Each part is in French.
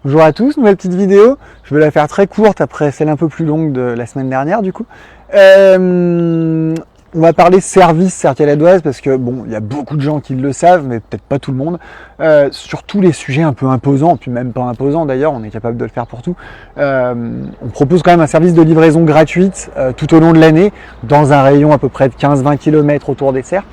Bonjour à tous, nouvelle petite vidéo. Je vais la faire très courte après celle un peu plus longue de la semaine dernière du coup. On va parler service Certieladoise parce que bon, il y a beaucoup de gens qui le savent, mais peut-être pas tout le monde. Sur tous les sujets un peu imposants, puis même pas imposants d'ailleurs, on est capable de le faire pour tout. On propose quand même un service de livraison gratuite tout au long de l'année, dans un rayon à peu près de 15-20 km autour des serres.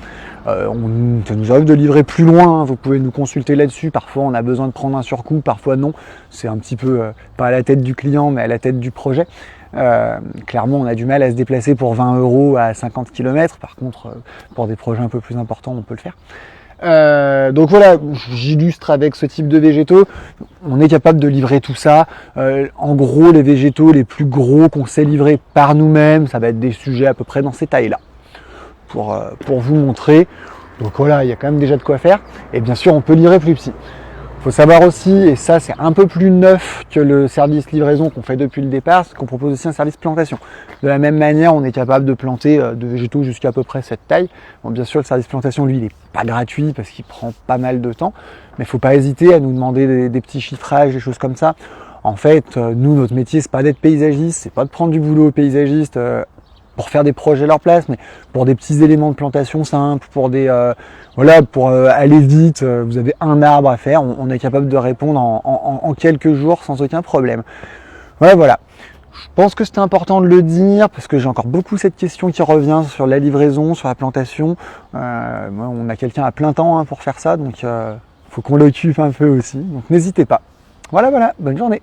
Ça nous arrive de livrer plus loin, hein. Vous pouvez nous consulter là-dessus. Parfois on a besoin de prendre un surcoût, parfois non. C'est un petit peu pas à la tête du client, mais à la tête du projet. Clairement on a du mal à se déplacer pour 20 € à 50 km. Par contre pour des projets un peu plus importants on peut le faire. Donc voilà, j'illustre avec ce type de végétaux. On est capable de livrer tout ça. En gros, les végétaux les plus gros qu'on sait livrer par nous-mêmes, ça va être des sujets à peu près dans ces tailles-là. Pour vous montrer. Donc voilà, il y a quand même déjà de quoi faire. Et bien sûr, on peut livrer plus petit. Il faut savoir aussi, et ça c'est un peu plus neuf que le service livraison qu'on fait depuis le départ, c'est qu'on propose aussi un service plantation. De la même manière, on est capable de planter de végétaux jusqu'à peu près cette taille. Bon, bien sûr, le service plantation, lui, il n'est pas gratuit parce qu'il prend pas mal de temps. Mais il ne faut pas hésiter à nous demander des petits chiffrages, des choses comme ça. En fait, nous, notre métier, c'est pas d'être paysagiste, c'est pas de prendre du boulot aux paysagistes pour faire des projets à leur place, mais pour des petits éléments de plantation simples, pour des pour aller vite, vous avez un arbre à faire, on est capable de répondre en quelques jours sans aucun problème. Ouais, voilà. Je pense que c'était important de le dire parce que j'ai encore beaucoup cette question qui revient sur la livraison, sur la plantation. Moi, on a quelqu'un à plein temps pour faire ça, donc faut qu'on l'occupe un peu aussi. Donc n'hésitez pas. Voilà, bonne journée.